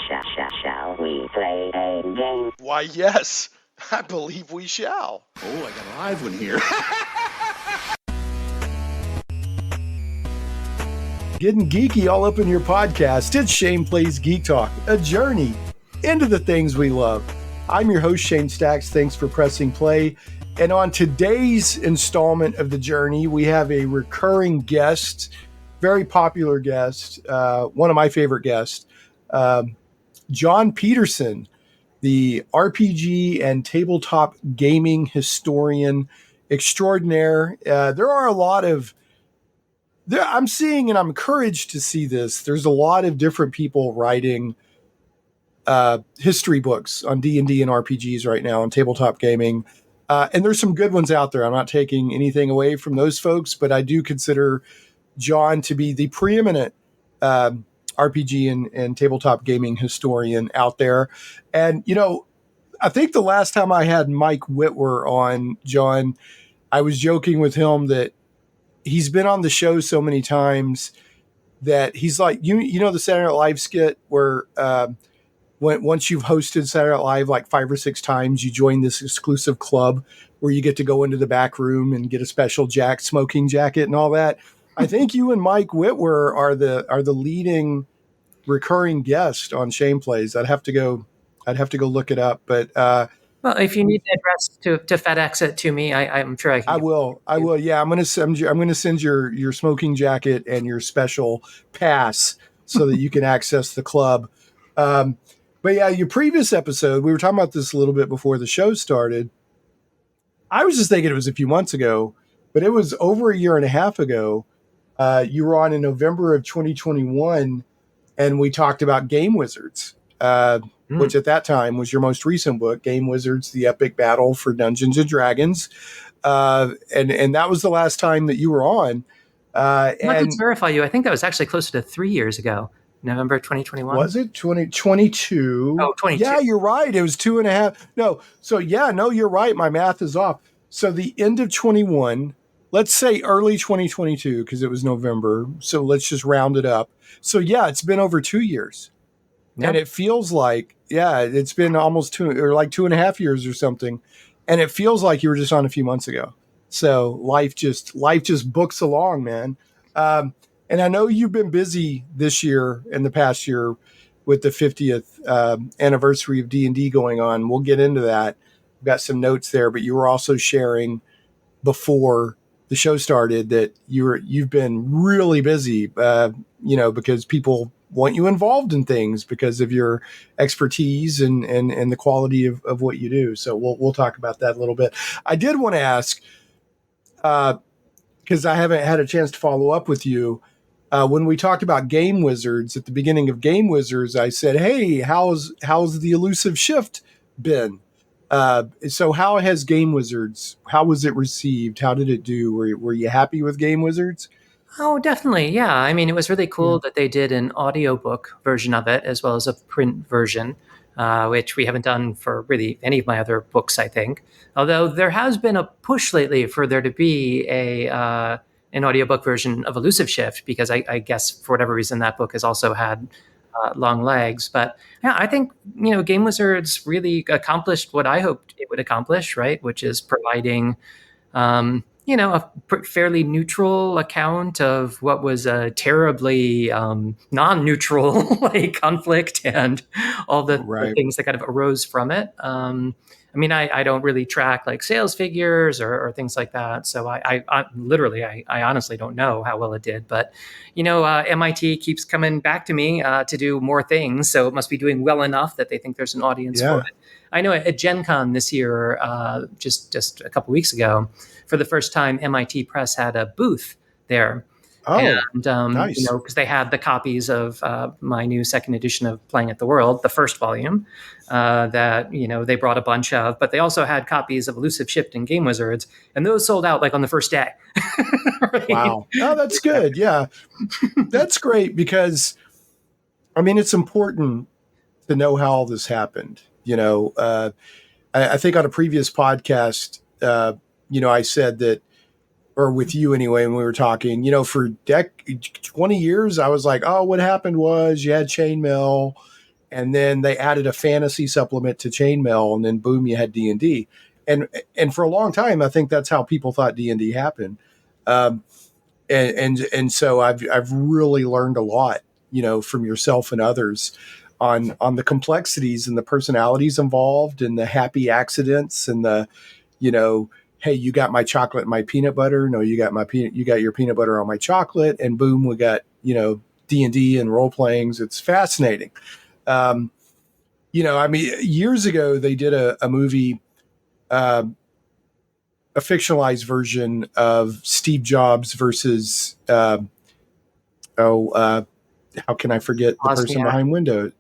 Shall we play a game? Why, yes, I believe we shall. Oh, I got a live one here. Getting geeky all up in your podcast. It's Shane Plays Geek Talk, a journey into the things we love. I'm your host, Shane Stacks. Thanks for pressing play. And on today's installment of the journey, we have a recurring guest, very popular guest, one of my favorite guests, Jon Peterson, the RPG and tabletop gaming historian extraordinaire. There are a lot of I'm seeing, and I'm encouraged to see this, there's a lot of different people writing history books on D&D and RPGs right now on tabletop gaming. And there's some good ones out there. I'm not taking anything away from those folks, but I do consider Jon to be the preeminent RPG and tabletop gaming historian out there. And, you know, I think the last time I had Mike Whitwer on, Jon, I was joking with him that he's been on the show so many times that he's like, you know, the Saturday Night Live skit where once you've hosted Saturday Night Live like 5 or 6 times, you join this exclusive club where you get to go into the back room and get a special smoking jacket and all that. I think you and Mike Whitwer are the leading recurring guest on Shane Plays. I'd have to go look it up, but well, if you need the address to FedEx it to me, I'm sure I can. I will. Yeah, I'm going to send your smoking jacket and your special pass so that you can access the club. But yeah, your previous episode, we were talking about this a little bit before the show started. I was just thinking it was a few months ago, but it was over a year and a half ago. You were on in November of 2021, and we talked about Game Wizards. Which at that time was your most recent book, Game Wizards, The Epic Battle for Dungeons and Dragons. And that was the last time that you were on. I can verify you. I think that was actually closer to 3 years ago, November 2021. Was it 2022? Oh, 22. Yeah, you're right. It was 2.5. No. So yeah, no, you're right. My math is off. So the end of 21, let's say early 2022, because it was November. So let's just round it up. So yeah, it's been over 2 years. Yep. And it feels like, yeah, it's been almost 2.5 years or something. And it feels like you were just on a few months ago. So life just books along, man. And I know you've been busy this year and the past year with the 50th anniversary of D&D going on. We'll get into that. I've got some notes there, but you were also sharing before the show started that you've been really busy, because people want you involved in things because of your expertise and the quality of what you do. So we'll talk about that a little bit. I did want to ask, because I haven't had a chance to follow up with you. When we talked about Game Wizards at the beginning of Game Wizards, I said, hey, how's the elusive shift been? So how has Game Wizards, how was it received? How did it do? Were you happy with Game Wizards? Oh, definitely. Yeah. I mean, it was really cool that they did an audiobook version of it as well as a print version, which we haven't done for really any of my other books, I think. Although there has been a push lately for there to be an audiobook version of Elusive Shift, because I guess for whatever reason that book has also had long legs. But yeah, I think, Game Wizards really accomplished what I hoped it would accomplish, right? Which is providing a fairly neutral account of what was a terribly non-neutral conflict and all the things that kind of arose from it. I don't really track sales figures or things like that. So I honestly don't know how well it did. But, MIT keeps coming back to me to do more things. So it must be doing well enough that they think there's an audience for it. I know at Gen Con this year, just a couple weeks ago, for the first time, MIT Press had a booth there. Oh, and, nice. Because they had the copies of my new second edition of Playing at the World, the first volume, that, they brought a bunch of, but they also had copies of Elusive Shift and Game Wizards, and those sold out on the first day. Right? Wow. Oh, that's good. Yeah. That's great because, it's important to know how all this happened. I think on a previous podcast, I said that, or with you anyway, when we were talking, for 20 years, I was like, oh, what happened was you had chainmail and then they added a fantasy supplement to chainmail, and then boom, you had D&D. And for a long time, I think that's how people thought D&D happened. And so I've really learned a lot, from yourself and others on the complexities and the personalities involved and the happy accidents and the, hey, you got my chocolate and my peanut butter. No, you got your peanut butter on my chocolate, and boom, we got, D&D and role playings. It's fascinating. Years ago they did a movie, a fictionalized version of Steve Jobs versus, how can I forget the person behind Windows?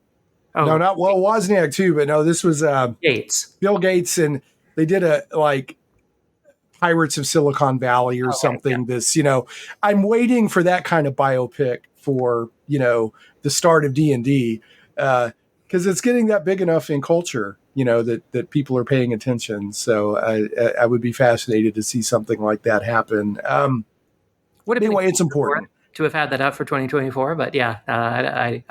Oh, no, not Wozniak too, but no, this was Gates. Bill Gates, and they did a Pirates of Silicon Valley or something. Yeah. This, I'm waiting for that kind of biopic for the start of D&D, because it's getting that big enough in culture, that people are paying attention. So I would be fascinated to see something like that happen. Anyway, it's important to have had that up for 2024, but I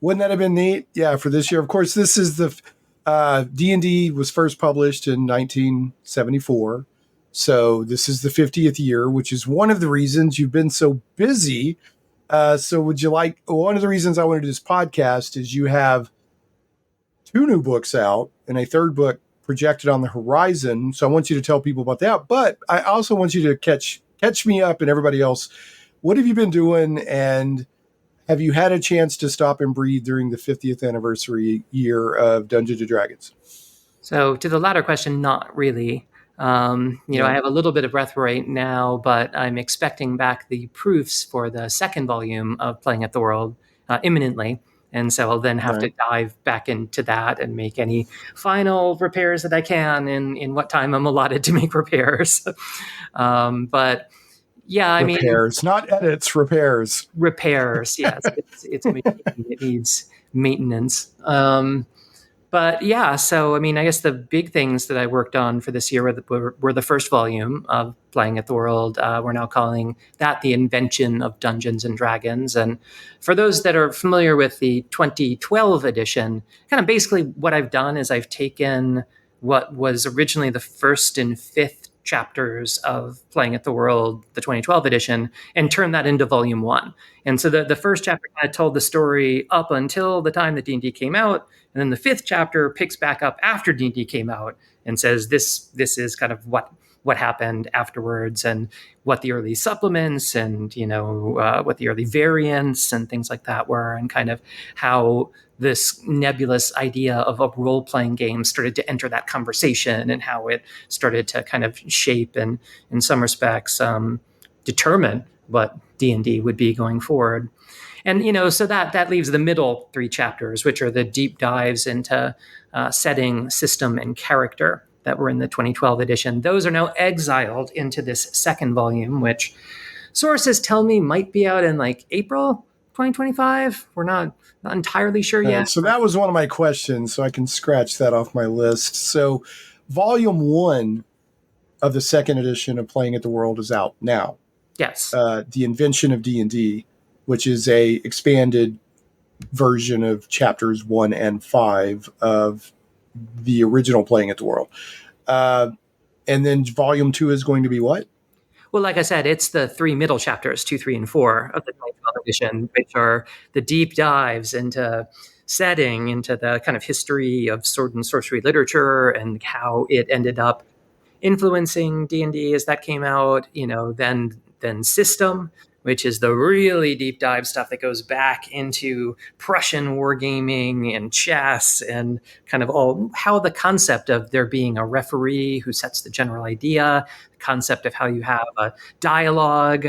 wouldn't that have been neat? Yeah, for this year. Of course, this is the D&D was first published in 1974, so this is the 50th year, which is one of the reasons you've been so busy. So would you like? One of the reasons I want to do this podcast is you have 2 new books out and a 3rd book projected on the horizon. So I want you to tell people about that, but I also want you to catch me up and everybody else. What have you been doing, and have you had a chance to stop and breathe during the 50th anniversary year of Dungeons & Dragons? So to the latter question, not really. I have a little bit of breath right now, but I'm expecting back the proofs for the 2nd volume of Playing at the World imminently. And so I'll then have to dive back into that and make any final repairs that I can in what time I'm allotted to make repairs. But yeah, repairs, not edits, repairs. Repairs, yes. It needs maintenance. But yeah, so I guess the big things that I worked on for this year were the 1st volume of Playing at the World. We're now calling that The Invention of Dungeons and Dragons. And for those that are familiar with the 2012 edition, kind of basically what I've done is I've taken what was originally the 1st and 5th chapters of Playing at the World, the 2012 edition, and turned that into volume 1. And so the 1st chapter kind of told the story up until the time that D&D came out. And then the 5th chapter picks back up after D&D came out and says this is kind of what happened afterwards, and what the early supplements and what the early variants and things like that were, and kind of how this nebulous idea of a role-playing game started to enter that conversation, and how it started to kind of shape and in some respects determine what D&D would be going forward. And, so that leaves the middle 3 chapters, which are the deep dives into setting, system, and character that were in the 2012 edition. Those are now exiled into this 2nd volume, which sources tell me might be out in April 2025. We're not entirely sure yet. So that was one of my questions, so I can scratch that off my list. So volume 1 of the 2nd edition of Playing at the World is out now. Yes. The Invention of D&D, which is a expanded version of chapters 1 and 5 of the original Playing at the World. And then volume 2 is going to be what? Well, like I said, it's the 3 middle chapters, 2, 3, and 4 of the 2012 edition, which are the deep dives into setting, into the kind of history of sword and sorcery literature, and how it ended up influencing D&D as that came out, then system, which is the really deep dive stuff that goes back into Prussian wargaming and chess, and kind of all how the concept of there being a referee who sets the general idea, the concept of how you have a dialogue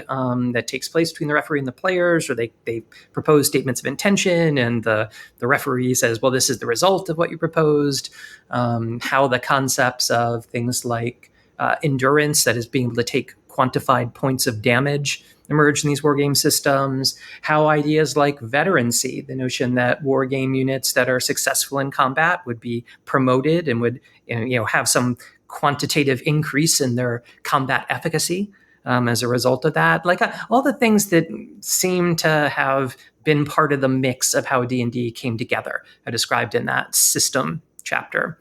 that takes place between the referee and the players, or they propose statements of intention, and the referee says, well, this is the result of what you proposed, how the concepts of things like endurance, that is being able to take quantified points of damage, emerged in these wargame systems, how ideas like veterancy, the notion that wargame units that are successful in combat would be promoted and would have some quantitative increase in their combat efficacy, as a result of that. Like all the things that seem to have been part of the mix of how D&D came together, I described in that system chapter.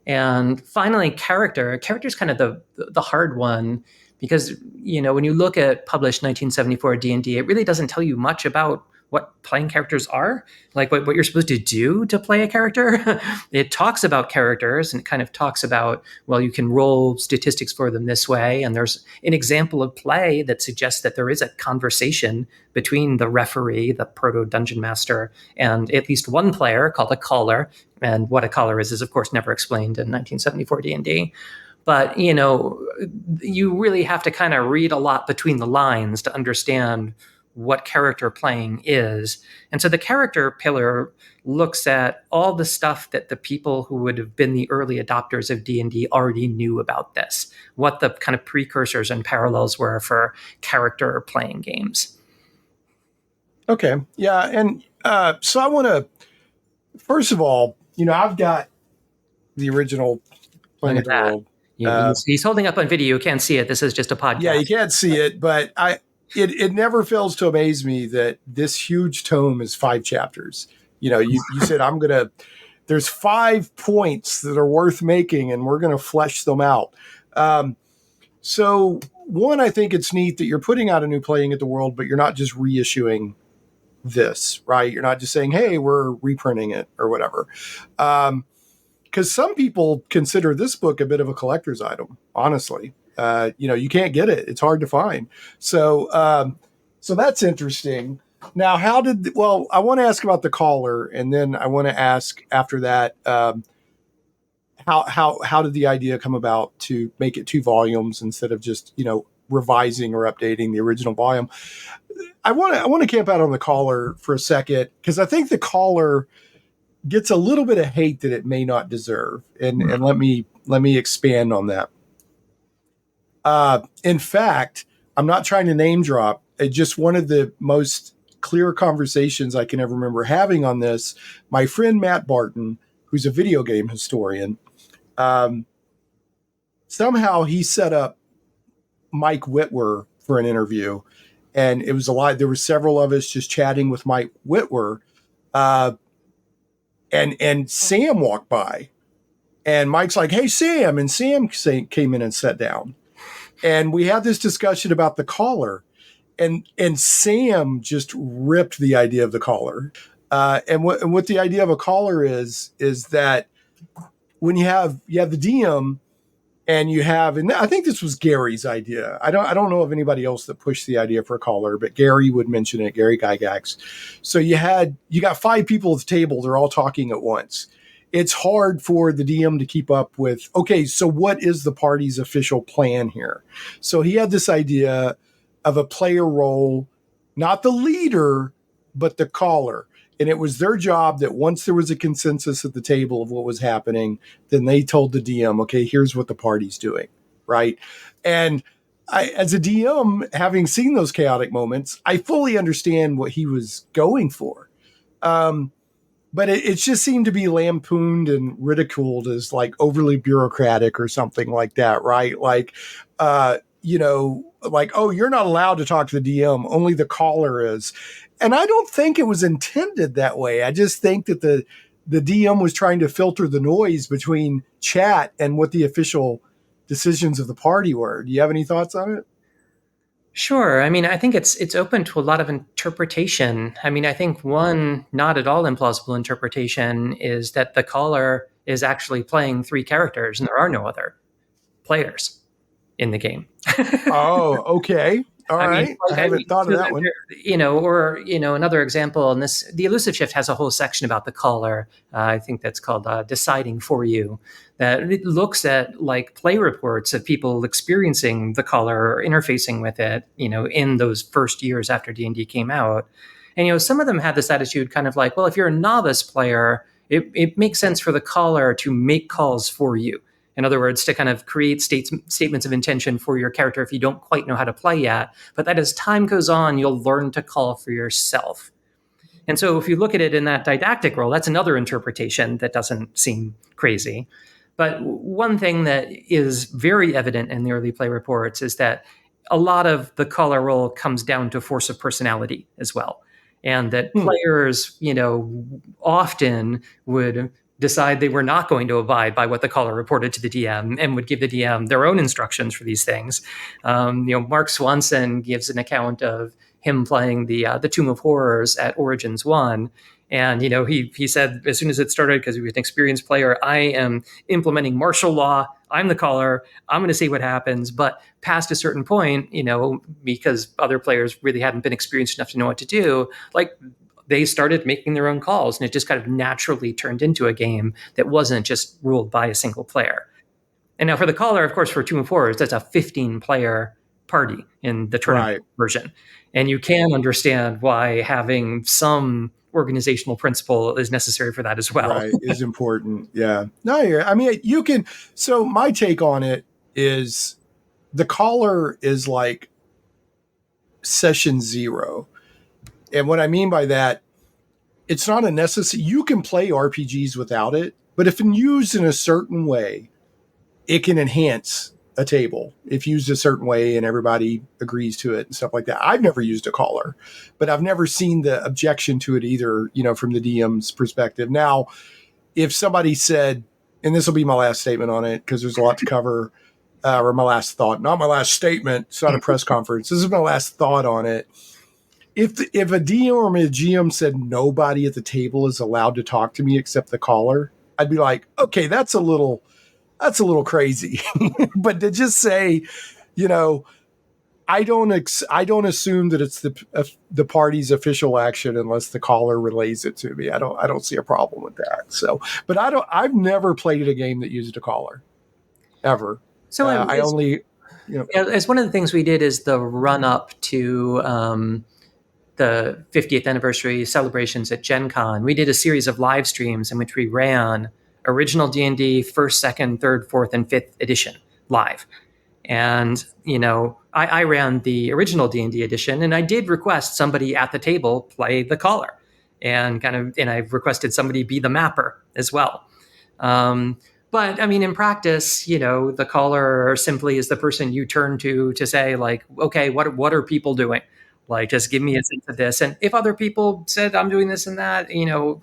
And finally, character is kind of the hard one, because, when you look at published 1974 D&D, it really doesn't tell you much about what playing characters are, like what you're supposed to do to play a character. It talks about characters, and it kind of talks about, well, you can roll statistics for them this way. And there's an example of play that suggests that there is a conversation between the referee, the proto dungeon master, and at least one player called a caller. And what a caller is of course never explained in 1974 D&D. But, you really have to kind of read a lot between the lines to understand what character playing is. And so the character pillar looks at all the stuff that the people who would have been the early adopters of D&D already knew about this, what the kind of precursors and parallels were for character playing games. Okay. Yeah. And so I want to, first of all, I've got the original Planet World. He's holding up on video. You can't see it. This is just a podcast. Yeah, you can't see it, but it never fails to amaze me that this huge tome is 5 chapters. You said there's 5 points that are worth making, and we're going to flesh them out. So one, I think it's neat that you're putting out a new Playing at the World, but you're not just reissuing this, right? You're not just saying, hey, we're reprinting it or whatever. Because some people consider this book a bit of a collector's item, honestly. You can't get it. It's hard to find. So that's interesting. Now, I want to ask about the caller, and then I want to ask after that, how did the idea come about to make it 2 volumes instead of just, revising or updating the original volume? I want to camp out on the caller for a second, because I think the caller gets a little bit of hate that it may not deserve. And let me expand on that. In fact, I'm not trying to name drop. It's just one of the most clear conversations I can ever remember having on this. My friend Matt Barton, who's a video game historian, somehow he set up Mike Whitwer for an interview. And it was there were several of us just chatting with Mike Whitwer. And Sam walked by, and Mike's like, hey, Sam. And Sam came in and sat down. And we had this discussion about the caller, and Sam just ripped the idea of the caller. And what the idea of a caller is that when you have the DM, and and I think this was Gary's idea. I don't know of anybody else that pushed the idea for a caller, but Gary would mention it, Gary Gygax. So you got 5 people at the table. They're all talking at once. It's hard for the DM to keep up with, okay, so what is the party's official plan here? So he had this idea of a player role, not the leader, but the caller. And it was their job that once there was a consensus at the table of what was happening, then they told the DM, okay, here's what the party's doing, right? And I, as a DM, having seen those chaotic moments, I fully understand what he was going for. But it just seemed to be lampooned and ridiculed as like overly bureaucratic or something like that, right? Like, oh, you're not allowed to talk to the DM, only the caller is. And I don't think it was intended that way. I just think that the DM was trying to filter the noise between chat and what the official decisions of the party were. Do you have any thoughts on it? Sure. I mean, I think it's open to a lot of interpretation. I mean, I think one not at all implausible interpretation is that the caller is actually playing 3 characters and there are no other players in the game. Oh, okay. All right. I haven't thought of that one. Another example, and the Elusive Shift has a whole section about the caller. I think that's called Deciding for You, that it looks at like play reports of people experiencing the caller or interfacing with it, in those first years after D&D came out. And, some of them had this attitude kind of like, well, if you're a novice player, it makes sense for the caller to make calls for you. In other words, to kind of create statements of intention for your character if you don't quite know how to play yet. But that as time goes on, you'll learn to call for yourself. And so if you look at it in that didactic role, that's another interpretation that doesn't seem crazy. But one thing that is very evident in the early play reports is that a lot of the color roll comes down to force of personality as well. And that players, often would decide they were not going to abide by what the caller reported to the DM and would give the DM their own instructions for these things. Mark Swanson gives an account of him playing the Tomb of Horrors at Origins 1. And, he said as soon as it started, because he was an experienced player, I am implementing martial law. I'm the caller. I'm going to see what happens. But past a certain point, because other players really hadn't been experienced enough to know what to do, they started making their own calls, and it just kind of naturally turned into a game that wasn't just ruled by a single player. And now for the caller, of course, for Tomb of Horrors, that's a 15-player party in the tournament version. And you can understand why having some organizational principle is necessary for that as well. Right, is important. Yeah. No, I mean, you can. So my take on it is the caller is like session 0. And what I mean by that, it's not a necessary. You can play RPGs without it, but if used in a certain way, it can enhance a table if used a certain way and everybody agrees to it and stuff like that. I've never used a caller, but I've never seen the objection to it either, from the DM's perspective. Now, if somebody said, and this will be my last statement on it because there's a lot to cover, or my last thought, not my last statement. It's not a press conference. This is my last thought on it. If a DM or a GM said nobody at the table is allowed to talk to me except the caller, I'd be like, okay, that's a little crazy. But to just say, I don't assume that it's the party's official action unless the caller relays it to me. I don't see a problem with that. So, but I've never played a game that used a caller ever. So I only, as one of the things we did is the run up to the 50th anniversary celebrations at Gen Con, we did a series of live streams in which we ran original D&D 1st, 2nd, 3rd, 4th, and 5th edition live. And, I ran the original D&D edition, and I did request somebody at the table play the caller, and I requested somebody be the mapper as well. But I mean, in practice, the caller simply is the person you turn to say, like, okay, what are people doing? Like, just give me a sense of this. And if other people said I'm doing this and that,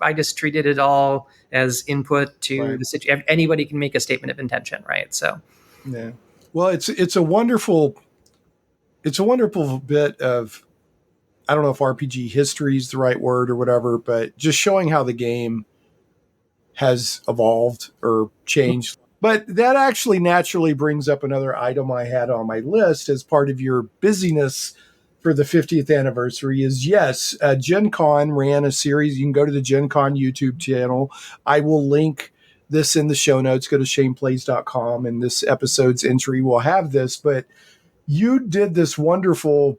I just treated it all as input to the situation. Anybody can make a statement of intention, right? So, yeah. Well, it's a wonderful bit of, I don't know if RPG history is the right word or whatever, but just showing how the game has evolved or changed. But that actually naturally brings up another item I had on my list as part of your busyness for the 50th anniversary is, yes, Gen Con ran a series. You can go to the Gen Con YouTube channel. I will link this in the show notes. Go to shaneplays.com, and this episode's entry will have this. But you did this wonderful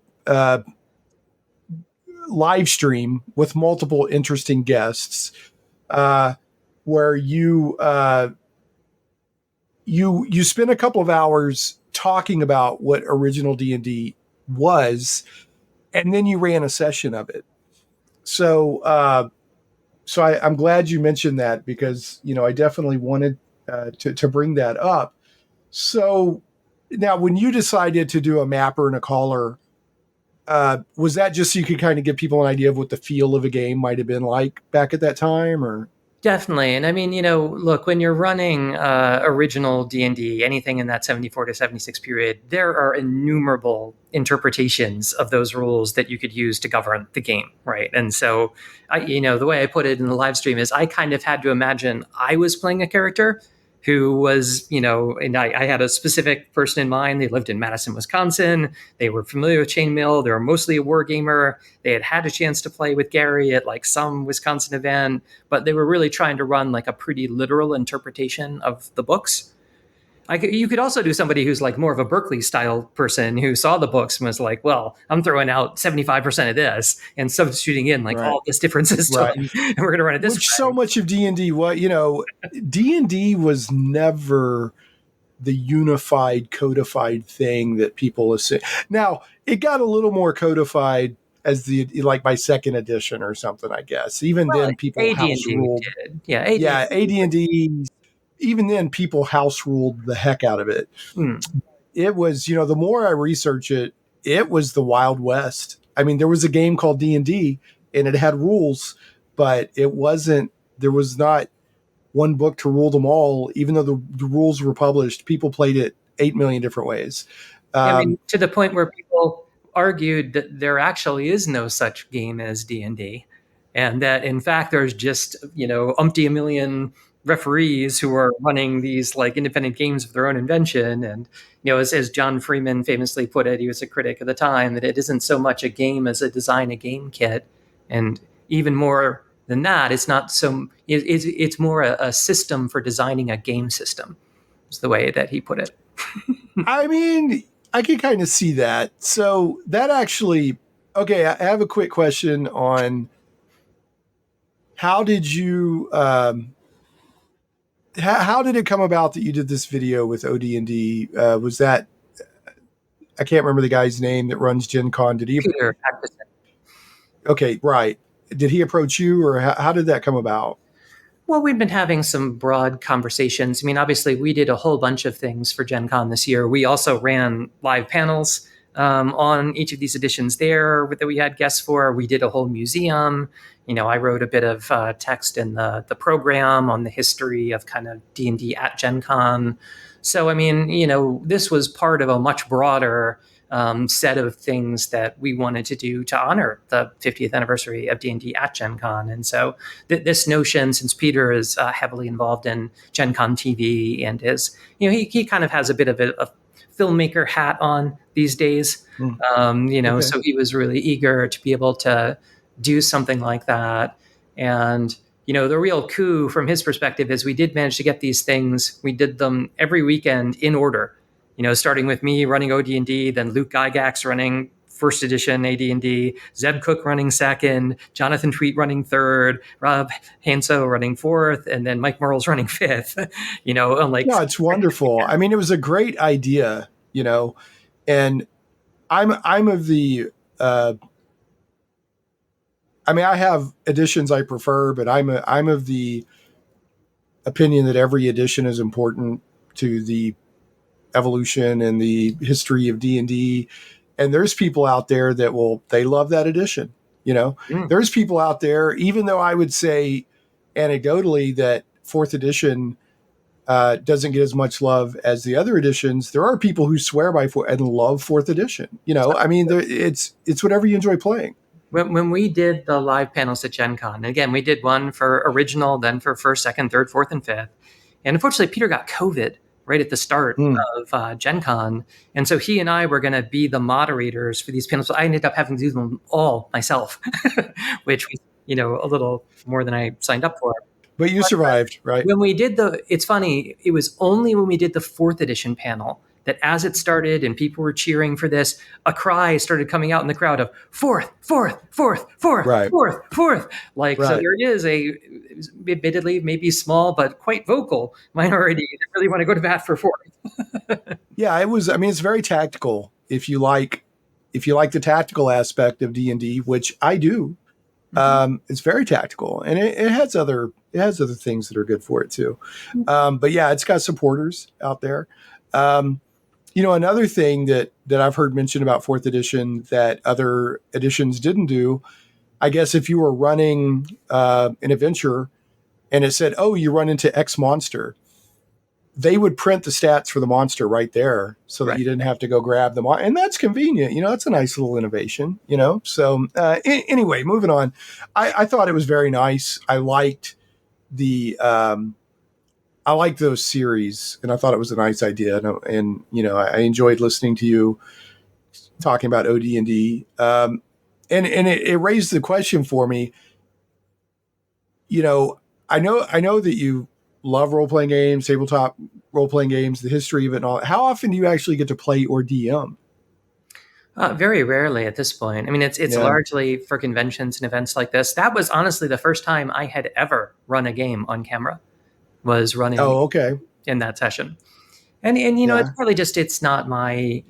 live stream with multiple interesting guests where you spent a couple of hours talking about what original D&D was, and then you ran a session of it. So I'm glad you mentioned that because, I definitely wanted to bring that up. So now when you decided to do a mapper and a caller, was that just so you could kind of give people an idea of what the feel of a game might have been like back at that time, or? Definitely. And I mean, look, when you're running original D&D, anything in that 74 to 76 period, there are innumerable interpretations of those rules that you could use to govern the game, right? And so, the way I put it in the live stream is I kind of had to imagine I was playing a character who was, and I had a specific person in mind. They lived in Madison, Wisconsin. They were familiar with chainmail. They were mostly a war gamer. They had a chance to play with Gary at like some Wisconsin event, but they were really trying to run like a pretty literal interpretation of the books. You could also do somebody who's like more of a Berkeley style person who saw the books and was like, well, I'm throwing out 75% of this and substituting in like all this different system, and we're going to run it this way. So much of D&D, D&D was never the unified, codified thing that people assume. Now, it got a little more codified as by second edition or something, I guess. Even then, people house ruled. Yeah, AD&D. Even then, people house ruled the heck out of it. it was, the more I research it, it was the Wild West. I mean, there was a game called D&D and it had rules, but there was not one book to rule them all. Even though the rules were published, people played it 8 million different ways. I mean, to the point where people argued that there actually is no such game as D&D, and that in fact there's just umpty a million referees who are running these like independent games of their own invention. And as John Freeman famously put it, he was a critic of the time, that it isn't so much a game as a design a game kit, and even more than that, it's not so. It's more a system for designing a game system. Is the way that he put it. I mean, I can kind of see that. So that actually, okay, I have a quick question on how did you, how did it come about that you did this video with OD&D? Was that, I can't remember the guy's name that runs Gen Con. Did he? Peter. Okay, right. Did he approach you, or how did that come about? Well, we've been having some broad conversations. I mean, obviously, we did a whole bunch of things for Gen Con this year. We also ran live panels on each of these editions there that we had guests for. We did a whole museum. I wrote a bit of text in the program on the history of kind of D&D at Gen Con. So, I mean, this was part of a much broader set of things that we wanted to do to honor the 50th anniversary of D&D at Gen Con. And so this notion, since Peter is heavily involved in Gen Con TV and is, he kind of has a bit of a filmmaker hat on these days, okay. So he was really eager to be able to do something like that. And the real coup from his perspective is we did manage to get these things. We did them every weekend in order. Starting with me running OD&D, then Luke Gygax running first edition AD&D, Zeb Cook running second, Jonathan Tweet running third, Rob Hanso running fourth, and then Mike Merle's running fifth. Yeah, it's wonderful. I mean, it was a great idea, and I'm of the. I mean, I have editions I prefer, but I'm of the opinion that every edition is important to the evolution and the history of D&D. And there's people out there that they love that edition. There's people out there, even though I would say anecdotally that fourth edition doesn't get as much love as the other editions. There are people who swear by and love fourth edition. I mean, it's whatever you enjoy playing. When we did the live panels at Gen Con, and again, we did one for original, then for first, second, third, fourth, and fifth. And unfortunately, Peter got COVID right at the start of Gen Con. And so he and I were going to be the moderators for these panels. So I ended up having to do them all myself, which was, a little more than I signed up for. But you survived, right? When we did it's funny, it was only when we did the fourth edition panel that as it started and people were cheering for this, a cry started coming out in the crowd of fourth, fourth, fourth, fourth, right. fourth, fourth. Like, right. So there is admittedly, maybe small, but quite vocal minority that really want to go to bat for fourth. Yeah, it was, it's very tactical. If you like the tactical aspect of D&D, which I do, it's very tactical, and it has other things that are good for it too. But yeah, it's got supporters out there. Another thing that I've heard mentioned about fourth edition that other editions didn't do, I guess if you were running an adventure and it said, oh, you run into X monster, they would print the stats for the monster right there so that you didn't have to go grab them. And that's convenient. That's a nice little innovation, So anyway, moving on. I thought it was very nice. I liked I like those series, and I thought it was a nice idea. And I enjoyed listening to you talking about OD&D. And it raised the question for me. I know that you love role-playing games, tabletop role-playing games, the history of it and all. How often do you actually get to play or DM? Very rarely at this point. It's largely for conventions and events like this. That was honestly the first time I had ever run a game on camera. Was running in that session. And it's probably just it's not my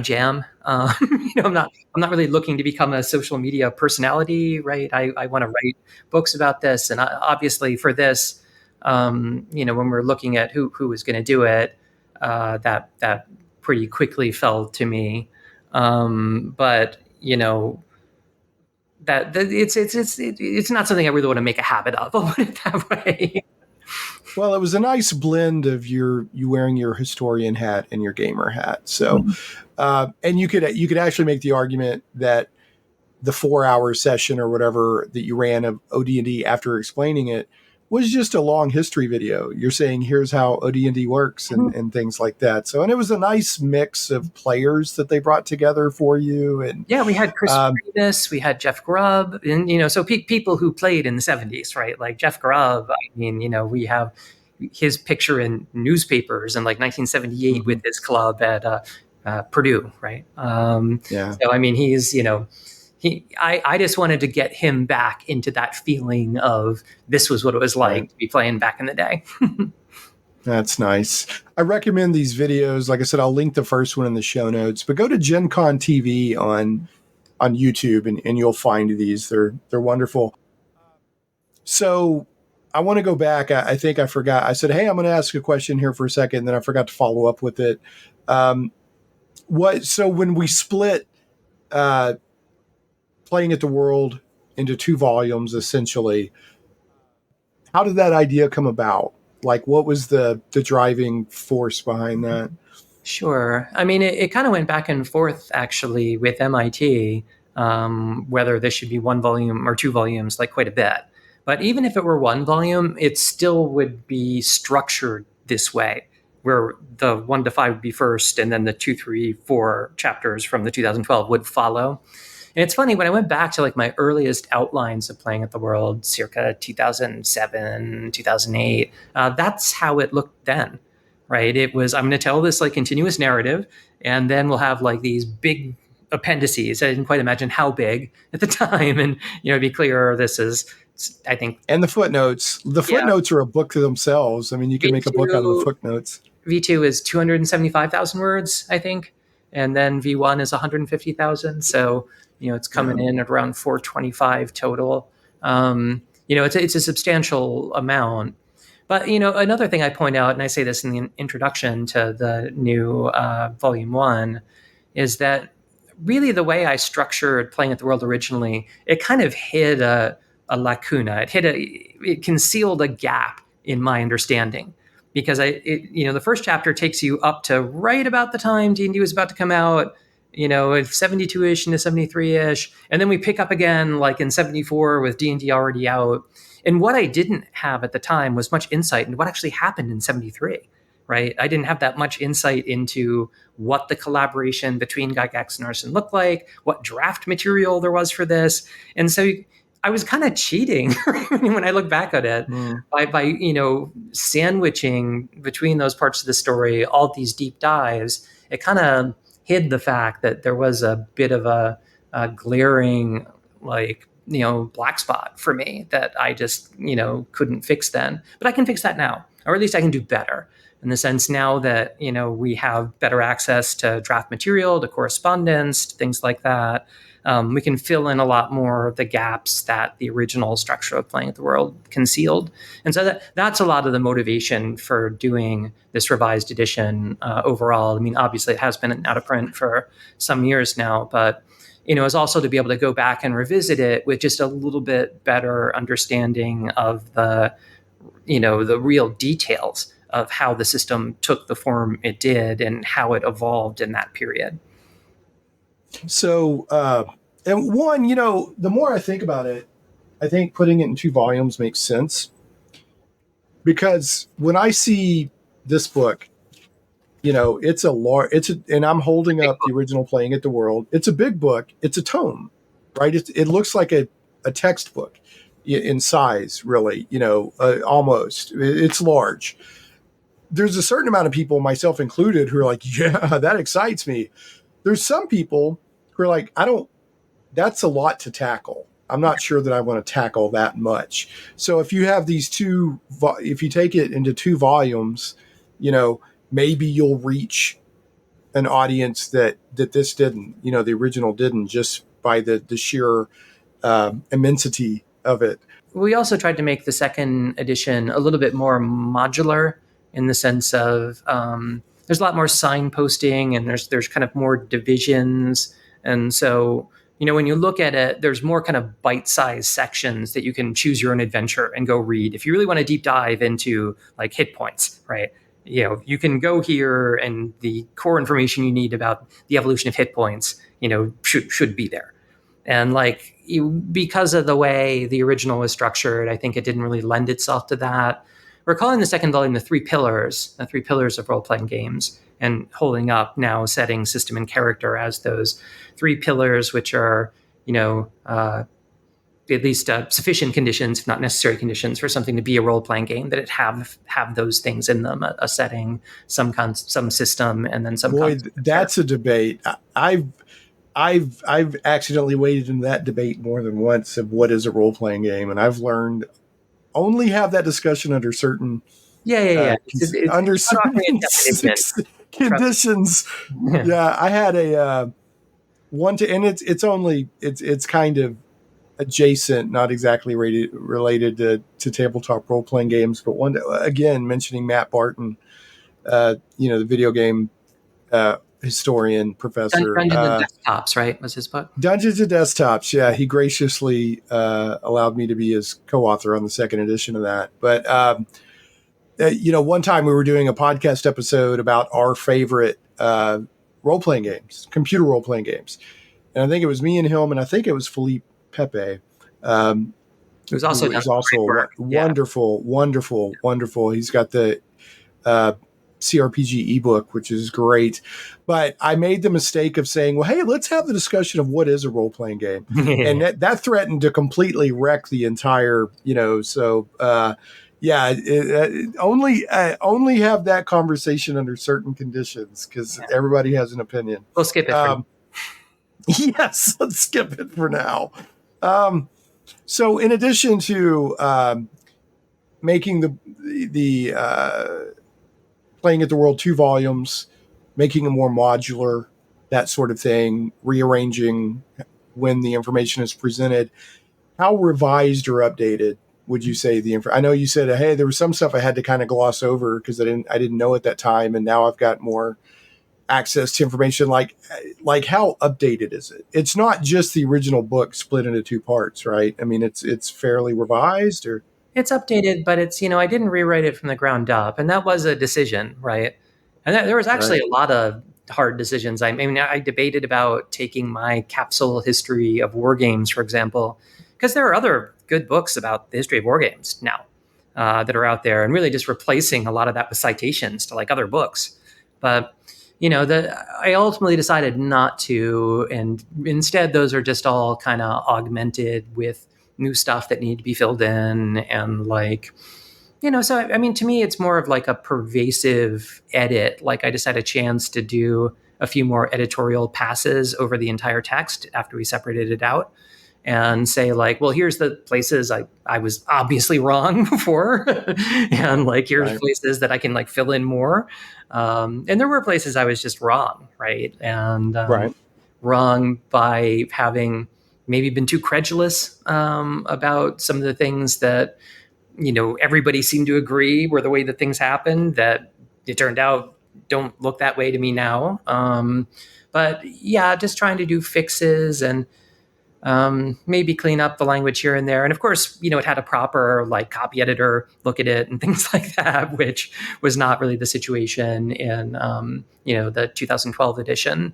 jam. I'm not really looking to become a social media personality, right? I want to write books about this, and obviously for this, when we're looking at who is going to do it, that pretty quickly fell to me. But that it's not something I really want to make a habit of. I'll put it that way. Well, it was a nice blend of you wearing your historian hat and your gamer hat. So, and you could actually make the argument that the 4-hour session or whatever that you ran of OD&D after explaining it was just a long history video. You're saying here's how OD&D works and things like that. So, and it was a nice mix of players that they brought together for you. And yeah, we had Chris Davis, we had Jeff Grubb, and so people who played in the 70s, right? Like Jeff Grubb. I mean, we have his picture in newspapers in like 1978 with his club at Purdue, right? So I mean, he's I just wanted to get him back into that feeling of this was what it was like to be playing back in the day. That's nice. I recommend these videos. Like I said, I'll link the first one in the show notes, but go to Gen Con TV on YouTube and you'll find these. They're wonderful. So I want to go back. I think I forgot. I said, hey, I'm going to ask a question here for a second. And then I forgot to follow up with it. So when we split, Playing at the World into 2 volumes, essentially, how did that idea come about? Like, what was the driving force behind that? Sure. I mean, it kind of went back and forth, actually, with MIT, whether this should be 1 volume or 2 volumes, like quite a bit. But even if it were 1 volume, it still would be structured this way, where the 1 to 5 would be first, and then the 2, 3, 4 chapters from the 2012 would follow. And it's funny, when I went back to like my earliest outlines of Playing at the World, circa 2007, 2008, that's how it looked then, right? It was, I'm going to tell this like continuous narrative, and then we'll have like these big appendices. I didn't quite imagine how big at the time. And, to be clear, this is, I think. And the footnotes. The footnotes are a book to themselves. I mean, you can make a book out of the footnotes. V2 is 275,000 words, I think. And then V1 is 150,000. So, it's coming in at around 425 total. It's a substantial amount. But, another thing I point out, and I say this in the introduction to the new Volume 1, is that really the way I structured Playing at the World originally, it kind of hid a lacuna. It concealed a gap in my understanding. Because the first chapter takes you up to right about the time D&D was about to come out, 72-ish into 73-ish. And then we pick up again like in 74 with D&D already out. And what I didn't have at the time was much insight into what actually happened in 73, right? I didn't have that much insight into what the collaboration between Gygax and Arson looked like, what draft material there was for this. And so I was kind of cheating when I look back at it by sandwiching between those parts of the story, all these deep dives. It kind of hid the fact that there was a bit of a glaring, black spot for me that I just, couldn't fix then. But I can fix that now, or at least I can do better. In the sense now that, we have better access to draft material, to correspondence, to things like that. We can fill in a lot more of the gaps that the original structure of Playing at the World concealed. And so that's a lot of the motivation for doing this revised edition overall. I mean, obviously it has been out of print for some years now, but is also to be able to go back and revisit it with just a little bit better understanding of the real details of how the system took the form it did and how it evolved in that period. So, and one, the more I think about it, I think putting it in 2 volumes makes sense. Because when I see this book, and I'm holding up the original Playing at the World. It's a big book. It's a tome, right? It looks like a textbook in size, really, almost. It's large. There's a certain amount of people, myself included, who are like, yeah, that excites me. There's some people who are like, that's a lot to tackle. I'm not sure that I want to tackle that much. So if you have these if you take it into 2 volumes, maybe you'll reach an audience that this didn't, the original didn't, just by the sheer immensity of it. We also tried to make the second edition a little bit more modular in the sense of there's a lot more signposting, and there's kind of more divisions. And so, when you look at it, there's more kind of bite-sized sections that you can choose your own adventure and go read. If you really want to deep dive into like hit points, right? You can go here, and the core information you need about the evolution of hit points, should be there. And because of the way the original was structured, I think it didn't really lend itself to that. We're calling the second volume the three pillars of role-playing games, and holding up now setting, system, and character as those three pillars, which are, at least sufficient conditions, if not necessary conditions, for something to be a role-playing game, that it have those things in them: a setting, some system, and then some. Boy, that's a debate. I've accidentally waded into that debate more than once of what is a role-playing game, and I've learned only have that discussion under certain under certain conditions. Yeah, I had a one to, and it's kind of adjacent, not exactly related to tabletop role-playing games, but one again mentioning Matt Barton, the video game historian, professor. Dungeons and Desktops, right? Was his book? Dungeons and Desktops. Yeah, he graciously allowed me to be his co-author on the second edition of that. But one time we were doing a podcast episode about our favorite role-playing games, computer role-playing games, and I think it was me and him, and I think it was Philippe Pepe. It was also wonderful. He's got the CRPG ebook, which is great. But I made the mistake of saying, well, hey, let's have the discussion of what is a role-playing game. And that threatened to completely wreck the entire, only have that conversation under certain conditions, because everybody has an opinion. We'll skip it. Yes, let's skip it for now. So in addition to making the Playing at the World 2 volumes, making it more modular, that sort of thing, rearranging when the information is presented, how revised or updated would you say the I know you said, hey, there was some stuff I had to kind of gloss over because I didn't know at that time, and now I've got more access to information. Like how updated is it? It's not just the original book split into two parts, right? I mean, it's fairly revised, or it's updated, but it's, I didn't rewrite it from the ground up, and that was a decision, right? And there was actually a lot of hard decisions. I mean, I debated about taking my capsule history of war games, for example, because there are other good books about the history of war games now that are out there, and really just replacing a lot of that with citations to other books. But I ultimately decided not to, and instead those are just all kind of augmented with new stuff that need to be filled in, and so I mean, to me it's more of a pervasive edit. I just had a chance to do a few more editorial passes over the entire text after we separated it out, and say well, here's the places I was obviously wrong before, and here's places that I can fill in more, and there were places I was just wrong, right? And wrong by having maybe been too credulous about some of the things that everybody seemed to agree were the way that things happened, that it turned out don't look that way to me now. But yeah, just trying to do fixes and maybe clean up the language here and there. And of course, it had a proper copy editor look at it and things like that, which was not really the situation in the 2012 edition.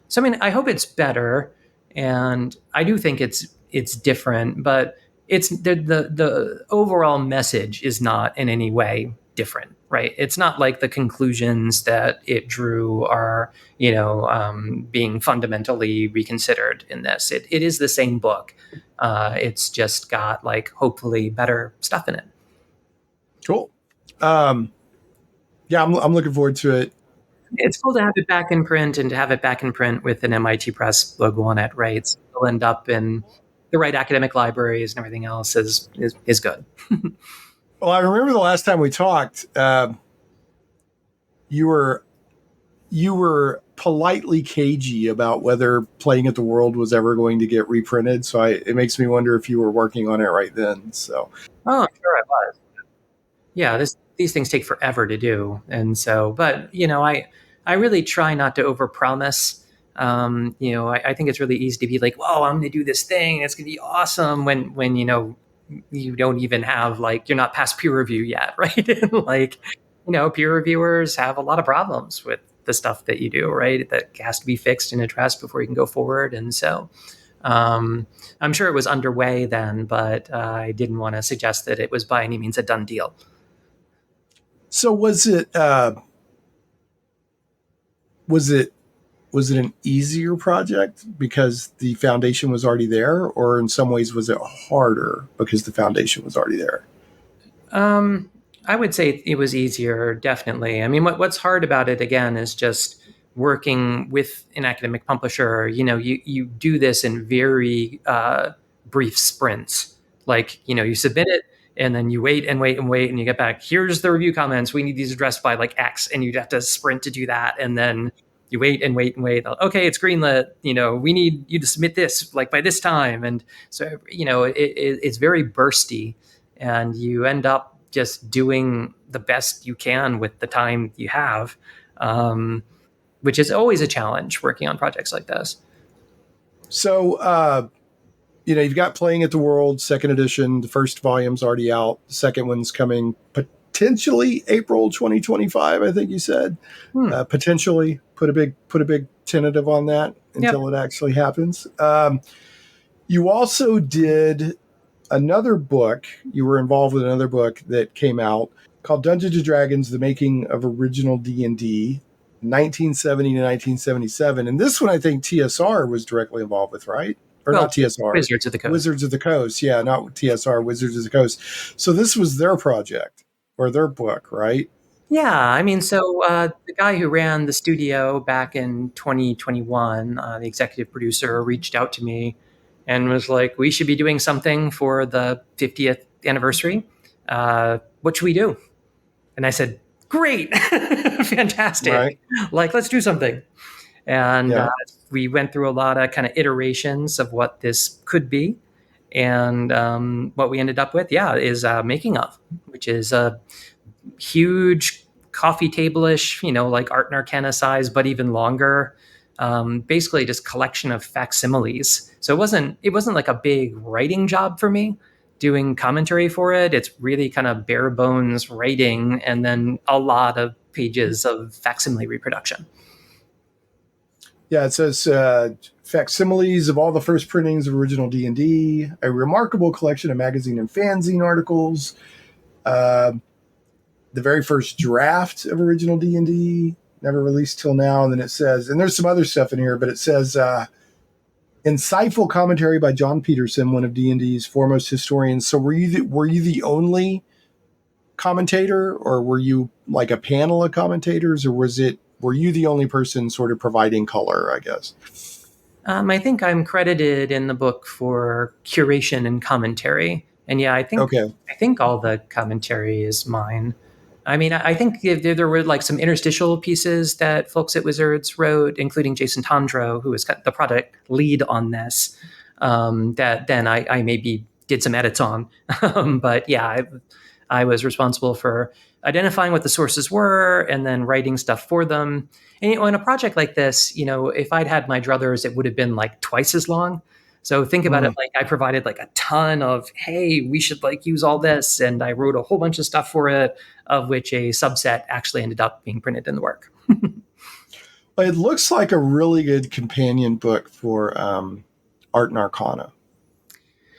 So I mean, I hope it's better. And I do think it's different, but it's the overall message is not in any way different, right? It's not like the conclusions that it drew are, being fundamentally reconsidered in this. It is the same book. It's just got hopefully better stuff in it. Cool. I'm looking forward to it. It's cool to have it back in print, and to have it back in print with an MIT Press logo on it, right? So it'll end up in the right academic libraries, and everything else is good. Well, I remember the last time we talked, you were politely cagey about whether Playing at the World was ever going to get reprinted. So it makes me wonder if you were working on it right then. So, I'm sure I was. Yeah, these things take forever to do, and so, but I really try not to overpromise. I think it's really easy to be like, "Whoa, I'm going to do this thing. It's going to be awesome." When you don't even have like you're not past peer review yet, right? And like, peer reviewers have a lot of problems with the stuff that you do, right? That has to be fixed and addressed before you can go forward. And so, I'm sure it was underway then, but I didn't want to suggest that it was by any means a done deal. So was it an easier project because the foundation was already there, or in some ways was it harder because the foundation was already there? I would say it was easier, definitely. I mean, what's hard about it again is just working with an academic publisher. You do this in very brief sprints. Like, you submit it and then you wait and wait and wait and you get back. Here's the review comments. We need these addressed by like X, and you'd have to sprint to do that. And then you wait and wait and wait. Okay, it's greenlit. We need you to submit this like by this time. And so, it's very bursty, and you end up just doing the best you can with the time you have, which is always a challenge working on projects like this. So, you've got Playing at the World, second edition. The first volume's already out. The second one's coming potentially April 2025, I think you said. Potentially. Put a big tentative on that until it actually happens. You also did another book. You were involved with another book that came out called Dungeons and Dragons: The Making of Original D&D, 1970 to 1977. And this one, I think TSR was directly involved with, right? Or not TSR. Wizards of the Coast. Wizards of the Coast. Yeah, not TSR, Wizards of the Coast. So this was their project or their book, right? Yeah, I mean, so the guy who ran the studio back in 2021, the executive producer, reached out to me and was like, "We should be doing something for the 50th anniversary. What should we do?" And I said, "Great, fantastic! Right. Like, let's do something." And we went through a lot of kind of iterations of what this could be, and what we ended up with, is Making of, which is a huge coffee table-ish, like Art and Arcana size, but even longer. Basically just collection of facsimiles. So it wasn't like a big writing job for me doing commentary for it. It's really kind of bare bones writing and then a lot of pages of facsimile reproduction. Yeah, it says facsimiles of all the first printings of original D&D, a remarkable collection of magazine and fanzine articles, the very first draft of original D&D, never released till now. And then it says, and there's some other stuff in here, but it says, insightful commentary by Jon Peterson, one of D&D's foremost historians. So were you the only commentator, or were you like a panel of commentators, or were you the only person sort of providing color, I guess? I think I'm credited in the book for curation and commentary. And I think all the commentary is mine. I mean, I think there were like some interstitial pieces that folks at Wizards wrote, including Jason Tondro, who was the product lead on this, that then I maybe did some edits on. But I was responsible for identifying what the sources were and then writing stuff for them. And in a project like this, if I'd had my druthers, it would have been like twice as long. So think about it like I provided like a ton of, hey, we should like use all this. And I wrote a whole bunch of stuff for it, of which a subset actually ended up being printed in the work. It looks like a really good companion book for Art and Arcana.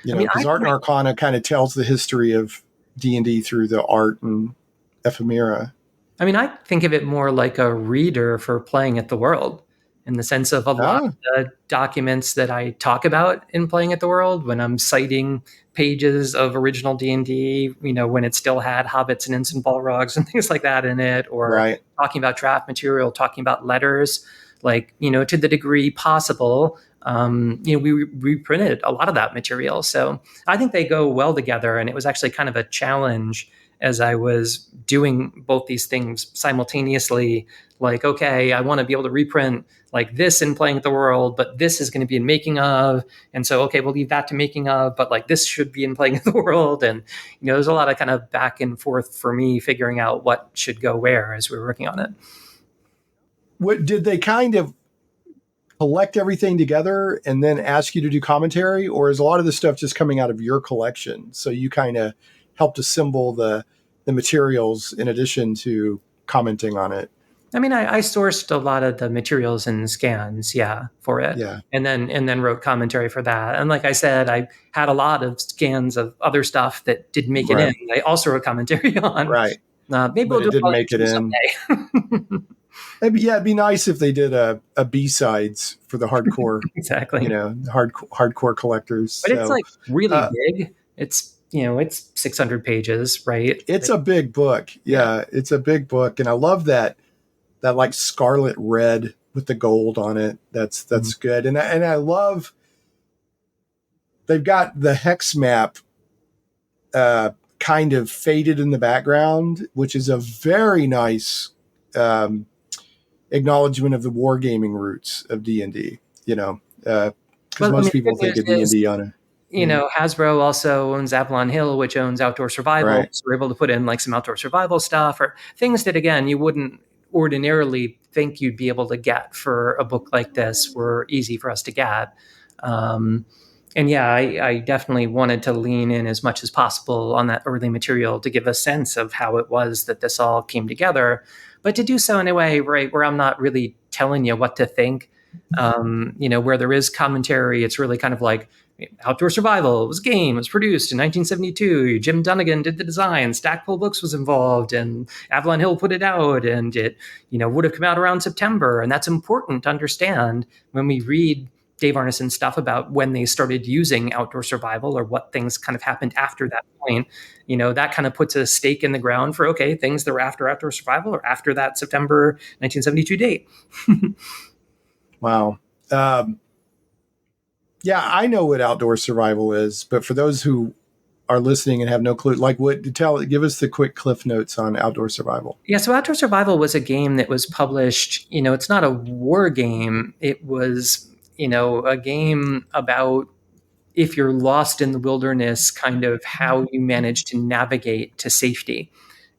Because Art and Arcana kind of tells the history of D&D through the art and ephemera. I mean, I think of it more like a reader for Playing at the World, in the sense of a lot of the documents that I talk about in Playing at the World, when I'm citing pages of original D&D, when it still had hobbits and instant balrogs and things like that in it, or talking about draft material, talking about letters, like, to the degree possible, we reprinted a lot of that material. So I think they go well together. And it was actually kind of a challenge as I was doing both these things simultaneously. Like, okay, I want to be able to reprint like this in Playing at the World, but this is going to be in Making of. And so, okay, we'll leave that to Making of, but like this should be in Playing at the World. And, there's a lot of kind of back and forth for me figuring out what should go where as we were working on it. what did they kind of collect everything together and then ask you to do commentary, or is a lot of this stuff just coming out of your collection? So you kind of helped assemble the materials in addition to commenting on it. I mean, I sourced a lot of the materials and scans, for it, Yeah. and then wrote commentary for that. And like I said, I had a lot of scans of other stuff that didn't make it in. I also wrote commentary on. Right. Maybe But we'll do it didn't make it in. someday. It'd be nice if they did a B-sides for the hardcore, Exactly. hardcore collectors. But it's like really big. It's 600 pages, right? It's a big book. Yeah, it's a big book, and I love that like scarlet red with the gold on it. That's good, and I love they've got the hex map kind of faded in the background, which is a very nice acknowledgement of the wargaming roots of D&D. Because most people think of D&D on it. Hasbro also owns Avalon Hill, which owns Outdoor Survival. Right. So we're able to put in like some outdoor survival stuff or things that, again, you wouldn't ordinarily think you'd be able to get for a book like this were easy for us to get. I definitely wanted to lean in as much as possible on that early material to give a sense of how it was that this all came together, but to do so in a way, right, where I'm not really telling you what to think. Where there is commentary, it's really kind of like Outdoor Survival was a game. It was produced in 1972. Jim Dunnigan did the design. Stackpole Books was involved, and Avalon Hill put it out, and it, would have come out around September. And that's important to understand when we read Dave Arneson's stuff about when they started using Outdoor Survival or what things kind of happened after that point. That kind of puts a stake in the ground for, okay, things that were after Outdoor Survival or after that September 1972 date. Wow. I know what Outdoor Survival is, but for those who are listening and have no clue, give us the quick cliff notes on Outdoor Survival. Yeah, so Outdoor Survival was a game that was published, it's not a war game. It was, a game about if you're lost in the wilderness, kind of how you manage to navigate to safety.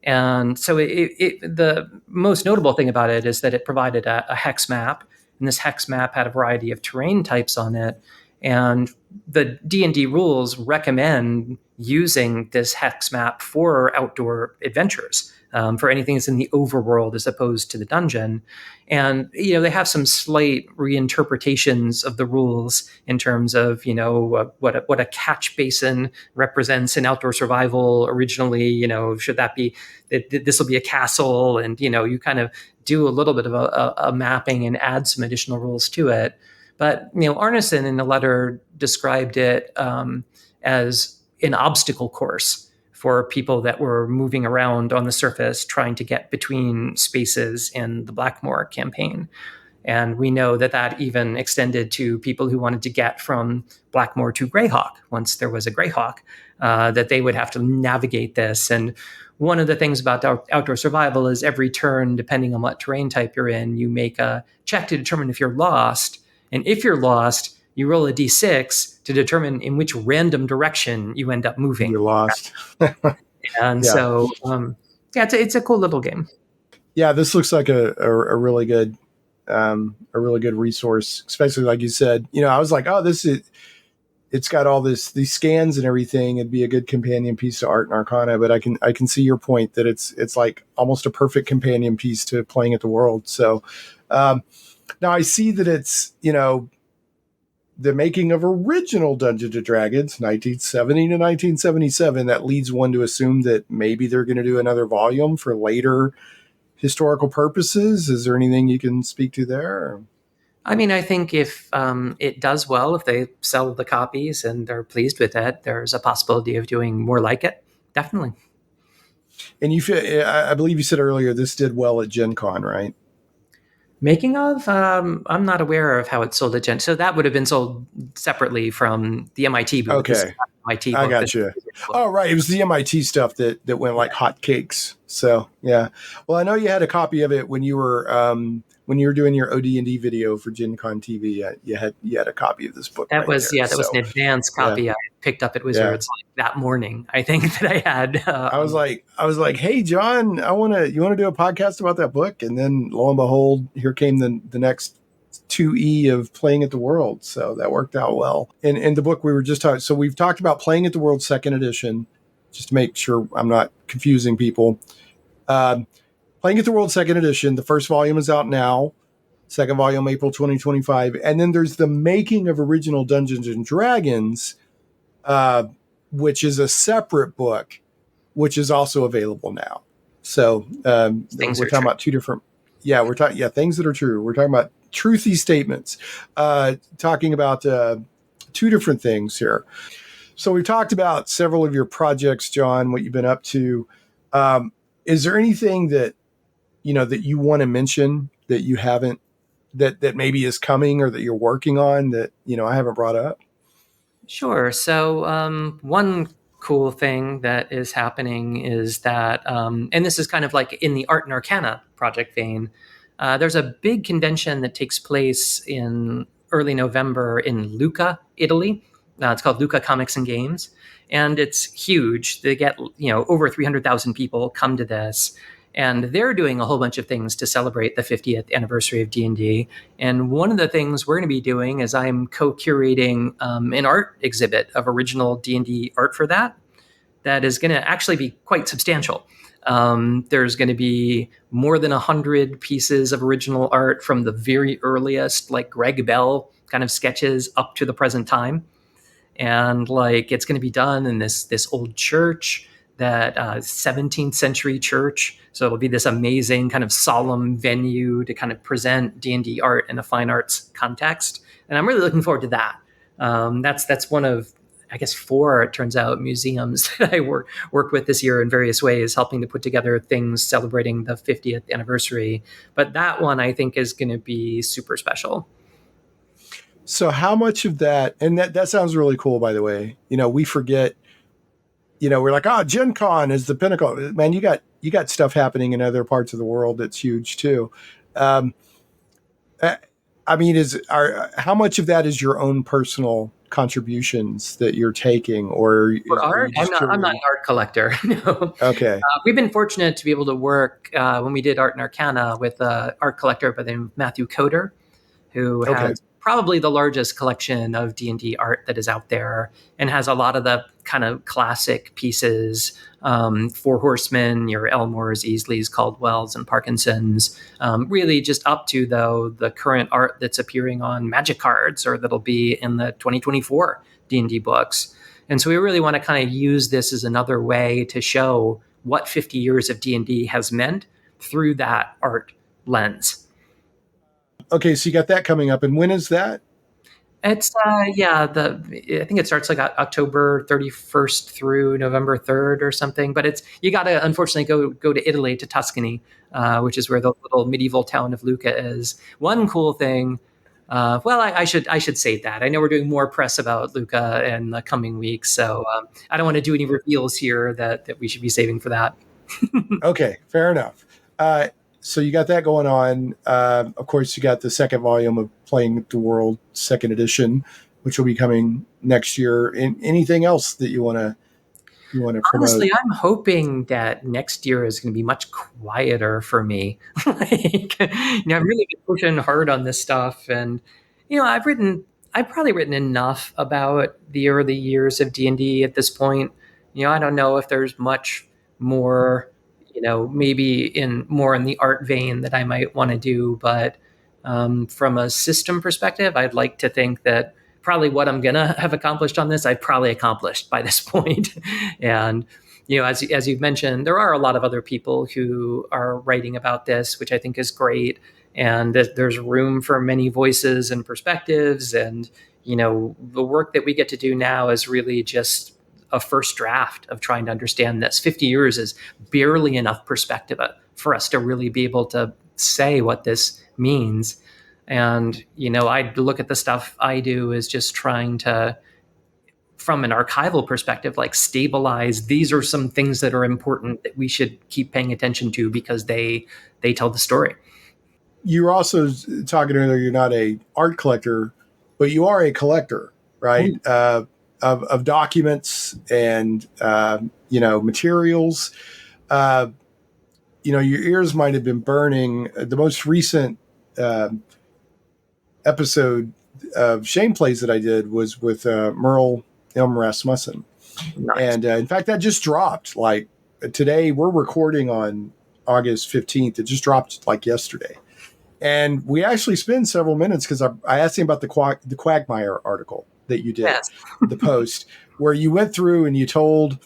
And so the most notable thing about it is that it provided a hex map, and this hex map had a variety of terrain types on it. And the D&D rules recommend using this hex map for outdoor adventures, for anything that's in the overworld as opposed to the dungeon. And, they have some slight reinterpretations of the rules in terms of, what a catch basin represents in Outdoor Survival originally. Should that be, this will be a castle, and, you kind of do a little bit of a mapping and add some additional rules to it. But, Arneson in the letter described it as an obstacle course for people that were moving around on the surface trying to get between spaces in the Blackmoor campaign. And we know that even extended to people who wanted to get from Blackmoor to Greyhawk, once there was a Greyhawk, that they would have to navigate this. And one of the things about Outdoor Survival is every turn, depending on what terrain type you're in, you make a check to determine if you're lost. And if you're lost, you roll a d6 to determine in which random direction you end up moving. You're lost. And so, it's a cool little game. Yeah, this looks like a really good resource, especially like you said. I was like, oh, it's got all these scans and everything. It'd be a good companion piece to Art and Arcana. But I can see your point that it's like almost a perfect companion piece to Playing at the World. So. Now I see that it's, the Making of Original Dungeons & Dragons, 1970 to 1977. That leads one to assume that maybe they're going to do another volume for later historical purposes. Is there anything you can speak to there? I mean, I think if it does well, if they sell the copies and they're pleased with it, there's a possibility of doing more like it. Definitely. And I believe you said earlier, this did well at Gen Con, right? Making of, I'm not aware of how it's sold at Gen. So that would have been sold separately from the MIT booth. Okay. MIT I book. got you. Oh, right. It was the MIT stuff that went like hotcakes. So yeah. Well, I know you had a copy of it when you were doing your OD&D video for Gen Con TV. You had a copy of this book. That right was there. that was an advanced copy I picked up at Wizards like that morning. I think that I had. I was like, hey, John, you want to do a podcast about that book? And then lo and behold, here came the next 2E of Playing at the World. So that worked out well. In the book we were just talking, so we've talked about Playing at the World second edition, just to make sure I'm not confusing people. Playing at the World second edition, the first volume is out now. Second volume, April 2025. And then there's the Making of Original Dungeons and Dragons, which is a separate book, which is also available now. So we're talking about two different, things that are true. We're talking about truthy statements, talking about two different things here. So we've talked about several of your projects, John, what you've been up to. Is there anything that you want to mention that you haven't, that maybe is coming or that you're working on that, I haven't brought up? Sure. So one cool thing that is happening is that, and this is kind of like in the Art and Arcana project vein, there's a big convention that takes place in early November in Lucca, Italy. It's called Lucca Comics and Games, and it's huge. They get over 300,000 people come to this, and they're doing a whole bunch of things to celebrate the 50th anniversary of D&D. And one of the things we're going to be doing is I'm co-curating an art exhibit of original D&D art for that is going to actually be quite substantial. There's going to be more than 100 pieces of original art from the very earliest, like Greg Bell kind of sketches up to the present time. And it's going to be done in this old church, that 17th century church. So it'll be this amazing kind of solemn venue to kind of present D&D art in a fine arts context. And I'm really looking forward to that. That's one of, I guess, 4, it turns out, museums that I worked with this year in various ways, helping to put together things celebrating the 50th anniversary. But that one, I think, is going to be super special. So how much of that, and that sounds really cool, by the way, we forget, we're like, Gen Con is the pinnacle. Man, you got stuff happening in other parts of the world that's huge too. How much of that is your own personal contributions that you're taking, or for art? I'm not an art collector. No. Okay. We've been fortunate to be able to work when we did Art and Arcana with an art collector by the name of Matthew Coder, who has probably the largest collection of D&D art that is out there, and has a lot of the kind of classic pieces, Four Horsemen, your Elmores, Easleys, Caldwells, and Parkinsons, really just up to, though, the current art that's appearing on Magic cards or that'll be in the 2024 D&D books. And so we really want to kind of use this as another way to show what 50 years of D&D has meant through that art lens. Okay, so you got that coming up, and when is that? It's I think it starts like October 31st through November 3rd or something. But you got to unfortunately go to Italy, to Tuscany, which is where the little medieval town of Lucca is. One cool thing. I should say that. I know we're doing more press about Lucca in the coming weeks, so I don't want to do any reveals here that we should be saving for that. Okay, fair enough. So you got that going on. Of course, you got the second volume of Playing the World, second edition, which will be coming next year. And anything else that you want to promote? Honestly, I'm hoping that next year is going to be much quieter for me. I've really been pushing hard on this stuff, and I've probably written enough about the early years of D&D at this point. I don't know if there's much more, maybe more in the art vein that I might want to do. But from a system perspective, I'd like to think that probably what I'm going to have accomplished on this, I've probably accomplished by this point. And, as you've mentioned, there are a lot of other people who are writing about this, which I think is great. And there's room for many voices and perspectives. And, the work that we get to do now is really just a first draft of trying to understand this. 50 years is barely enough perspective for us to really be able to say what this means. And, I look at the stuff I do as just trying to from an archival perspective, like stabilize, these are some things that are important that we should keep paying attention to because they tell the story. You were also talking earlier, you're not a art collector, but you are a collector, right? Of documents and, materials. Your ears might have been burning. The most recent episode of Shame Plays that I did was with Merle M. Rasmussen. Nice. And in fact, that just dropped. Like today, we're recording on August 15th. It just dropped like yesterday. And we actually spent several minutes because I asked him about the Quagmire article that you did, Yes. the post, where you went through and you told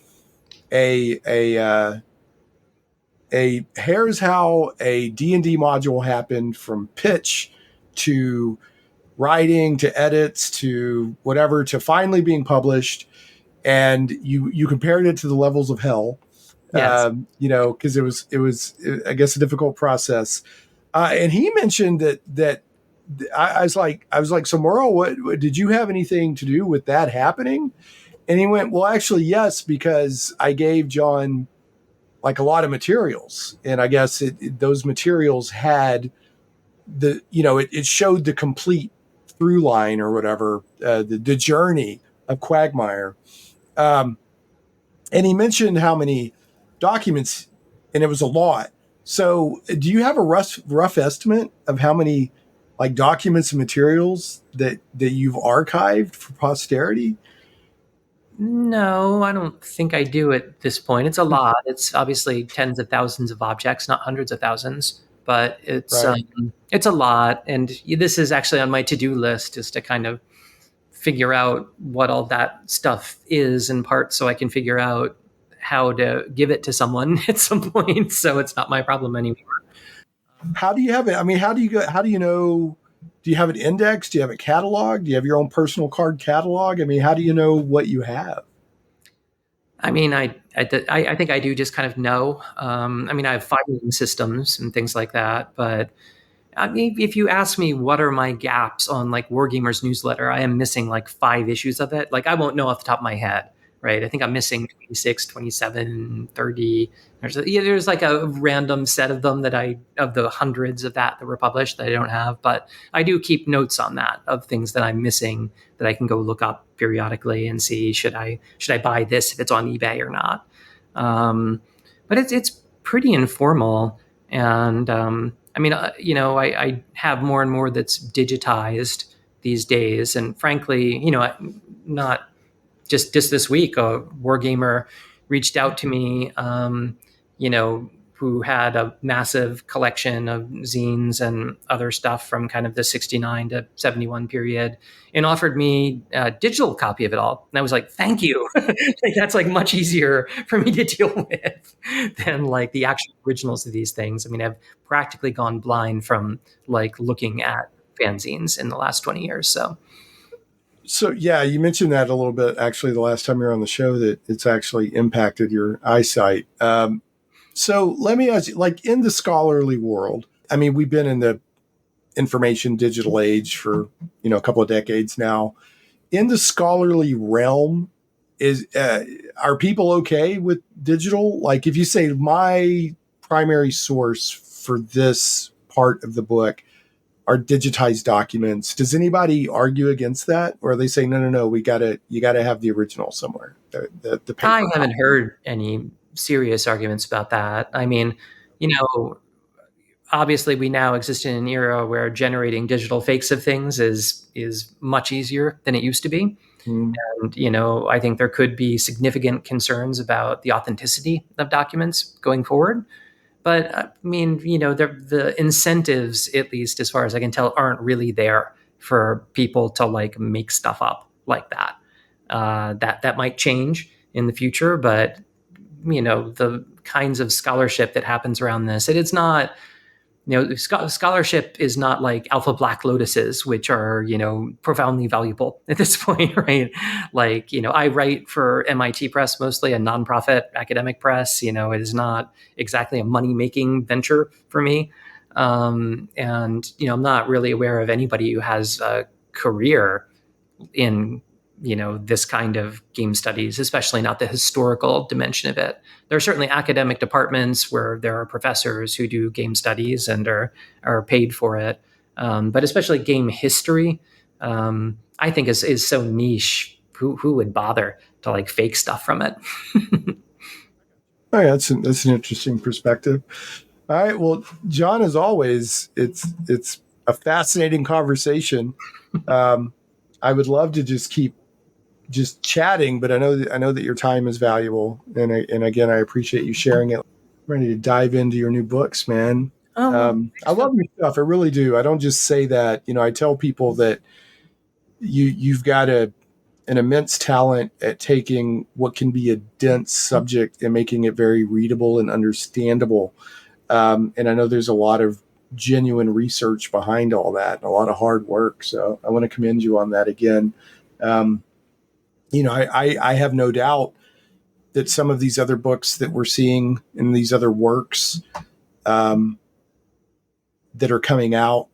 a here's how a D&D module happened from pitch to writing to edits to whatever to finally being published. And you compared it to the levels of hell, Yes. because it was, I guess, a difficult process. And he mentioned that I was like, so Merle, what did you have anything to do with that happening? And he went, well, actually, yes, because I gave Jon like a lot of materials, and I guess those materials had it showed the complete through line or whatever, the journey of Quagmire. And he mentioned how many documents, and it was a lot. So do you have a rough estimate of how many like documents and materials that you've archived for posterity? No, I don't think I do at this point. It's a lot. It's obviously tens of thousands of objects, not hundreds of thousands, but it's Right. it's a lot. And this is actually on my to-do list, is to kind of figure out what all that stuff is in part, so I can figure out how to give it to someone at some point. So it's not my problem anymore. How do you have it? I mean, how do you know? Do you have an index? Do you have a catalog? Do you have your own personal card catalog? I mean, how do you know what you have? I mean, I think I do just kind of know. I mean, I have filing systems and things like that, but I mean, if you ask me what are my gaps on like Wargamer's newsletter, I am missing like 5 issues of it. Like I won't know off the top of my head, right? I think I'm missing 26, 27, 30. There's like a random set of them of the hundreds of that were published that I don't have, but I do keep notes on that of things that I'm missing that I can go look up periodically and see should I buy this if it's on eBay or not. But it's pretty informal, and I mean, I have more and more that's digitized these days, and frankly, not just this week, a Wargamer reached out to me, who had a massive collection of zines and other stuff from kind of the 69 to 71 period and offered me a digital copy of it all. And I was like, thank you. Like, that's like much easier for me to deal with than like the actual originals of these things. I mean, I've practically gone blind from like looking at fanzines in the last 20 years. So yeah, you mentioned that a little bit actually the last time you were on the show, that it's actually impacted your eyesight. So let me ask you, like in the scholarly world, I mean, we've been in the information digital age for, a couple of decades now. In the scholarly realm, are people okay with digital? Like if you say my primary source for this part of the book are digitized documents, does anybody argue against that, or they say no, you gotta have the original somewhere? The paper. I haven't heard any serious arguments about that. I mean, obviously we now exist in an era where generating digital fakes of things is much easier than it used to be. Mm. And, I think there could be significant concerns about the authenticity of documents going forward. But I mean, the incentives, at least as far as I can tell, aren't really there for people to like make stuff up like that. That might change in the future, but the kinds of scholarship that happens around this, it's not. Scholarship is not like Alpha Black Lotuses, which are, profoundly valuable at this point, right? Like, I write for MIT Press, mostly a nonprofit academic press. It is not exactly a money-making venture for me. And, I'm not really aware of anybody who has a career in this kind of game studies, especially not the historical dimension of it. There are certainly academic departments where there are professors who do game studies and are paid for it. But especially game history, I think is so niche. Who would bother to like fake stuff from it? Oh, yeah, that's an interesting perspective. All right, well, Jon, as always, it's a fascinating conversation. I would love to just keep chatting, but I know that your time is valuable, and again, I appreciate you sharing it. I'm ready to dive into your new books, man. I love your stuff. I really do. I don't just say that. I tell people that you've got an immense talent at taking what can be a dense subject and making it very readable and understandable. And I know there's a lot of genuine research behind all that and a lot of hard work. So I want to commend you on that again. I have no doubt that some of these other books that we're seeing in these other works that are coming out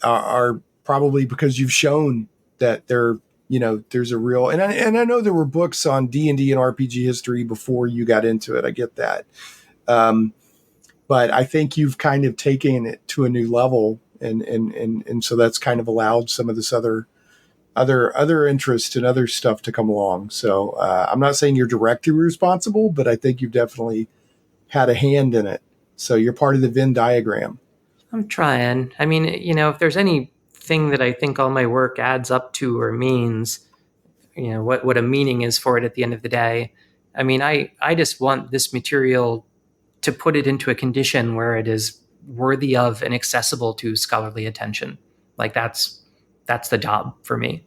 are probably because you've shown that there's a real, and I know there were books on D&D and RPG history before you got into it. I get that. But I think you've kind of taken it to a new level. And so that's kind of allowed some of this other interest and other stuff to come along. So I'm not saying you're directly responsible, but I think you've definitely had a hand in it. So you're part of the Venn diagram. I'm trying. I mean, if there's anything that I think all my work adds up to or means, what a meaning is for it at the end of the day. I mean, I just want this material to put it into a condition where it is worthy of and accessible to scholarly attention. Like that's the job for me.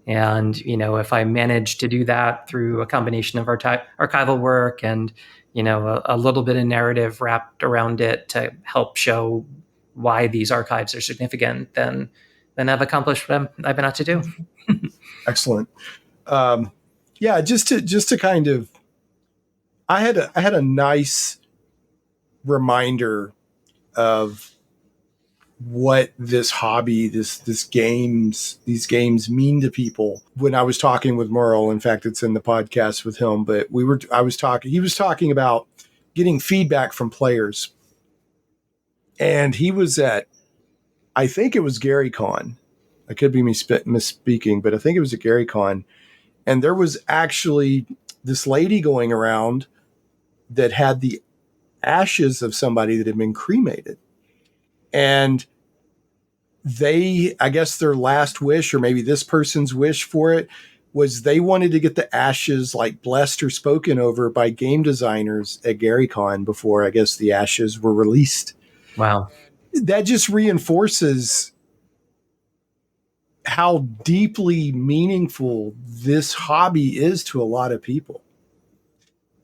And, if I manage to do that through a combination of archival work and, a little bit of narrative wrapped around it to help show why these archives are significant, then I've accomplished what I've been out to do. Excellent. Yeah, just to kind of, I had a nice reminder of what this hobby, these games mean to people when I was talking with Merle. In fact, it's in the podcast with him, but he was talking about getting feedback from players. And he was at, I think it was GaryCon. I could be misspeaking, but I think it was at GaryCon. And there was actually this lady going around that had the ashes of somebody that had been cremated. And I guess their last wish, or maybe this person's wish for it, was they wanted to get the ashes like blessed or spoken over by game designers at GaryCon before, I guess, the ashes were released. Wow. That just reinforces how deeply meaningful this hobby is to a lot of people.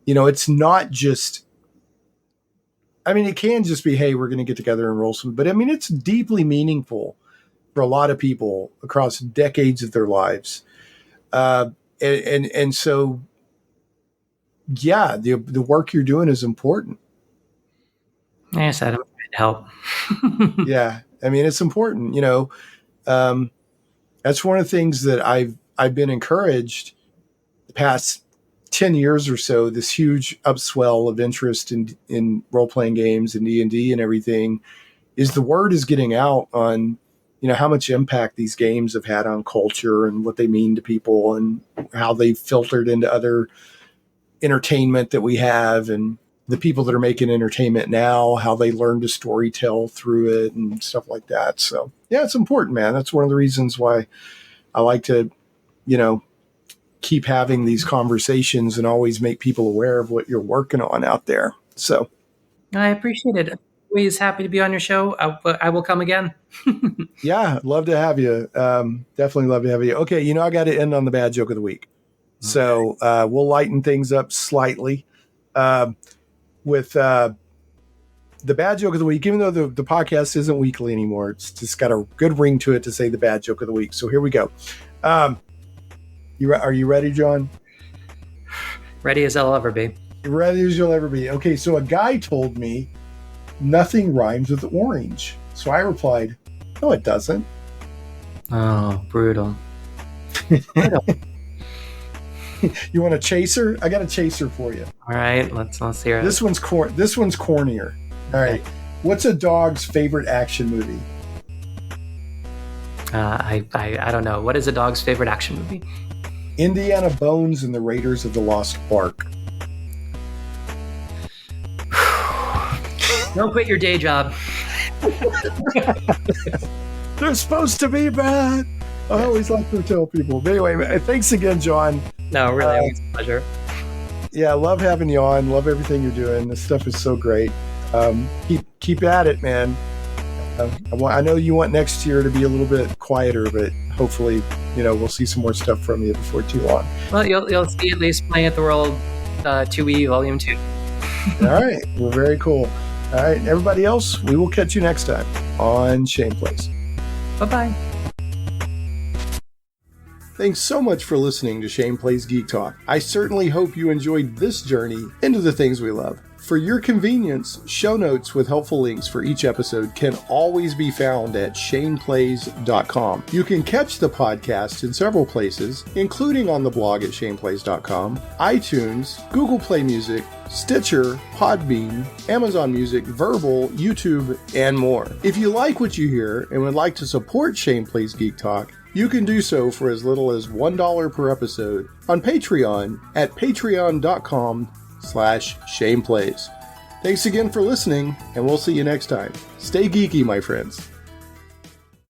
It's not just, it can just be, hey, we're going to get together and roll some, but it's deeply meaningful for a lot of people across decades of their lives. And so, yeah, the work you're doing is important. Yes, I don't help. Yeah. It's important, that's one of the things that I've been encouraged the past 10 years or so, this huge upswell of interest in role-playing games and D&D and everything, is the word is getting out on, how much impact these games have had on culture and what they mean to people and how they've filtered into other entertainment that we have, and the people that are making entertainment now, how they learn to storytell through it and stuff like that. So yeah, it's important, man. That's one of the reasons why I like to, keep having these conversations and always make people aware of what you're working on out there. So I appreciate it. Always happy to be on your show. I will come again. Yeah, love to have you. Definitely love to have you. Okay, I got to end on the bad joke of the week. So we'll lighten things up slightly with the bad joke of the week. Even though the podcast isn't weekly anymore, it's just got a good ring to it to say the bad joke of the week. So here we go. Are you ready, Jon? Ready as I'll ever be. Ready as you'll ever be. Okay, so a guy told me nothing rhymes with orange. So I replied, no, it doesn't. Oh, brutal. You want a chaser? I got a chaser for you. All right, let's hear it. This one's cornier. All right. What's a dog's favorite action movie? I don't know. What is a dog's favorite action movie? Indiana Bones and the Raiders of the Lost Ark. Don't quit your day job. They're supposed to be bad. I always like to tell people. But anyway, thanks again, Jon. No, really, always a pleasure. Yeah, I love having you on. Love everything you're doing. This stuff is so great. Keep at it, man. I know you want next year to be a little bit quieter, but hopefully, we'll see some more stuff from you before too long. Well, you'll see at least Playing at the World 2E Volume 2. All right. Well, very cool. All right. Everybody else, we will catch you next time on Shane Plays. Bye-bye. Thanks so much for listening to Shane Plays Geek Talk. I certainly hope you enjoyed this journey into the things we love. For your convenience, show notes with helpful links for each episode can always be found at shaneplays.com. You can catch the podcast in several places, including on the blog at shaneplays.com, iTunes, Google Play Music, Stitcher, Podbean, Amazon Music, Verbal, YouTube, and more. If you like what you hear and would like to support Shane Plays Geek Talk, you can do so for as little as $1 per episode on Patreon at patreon.com/ShanePlays. Thanks again for listening, and we'll see you next time. Stay geeky, my friends.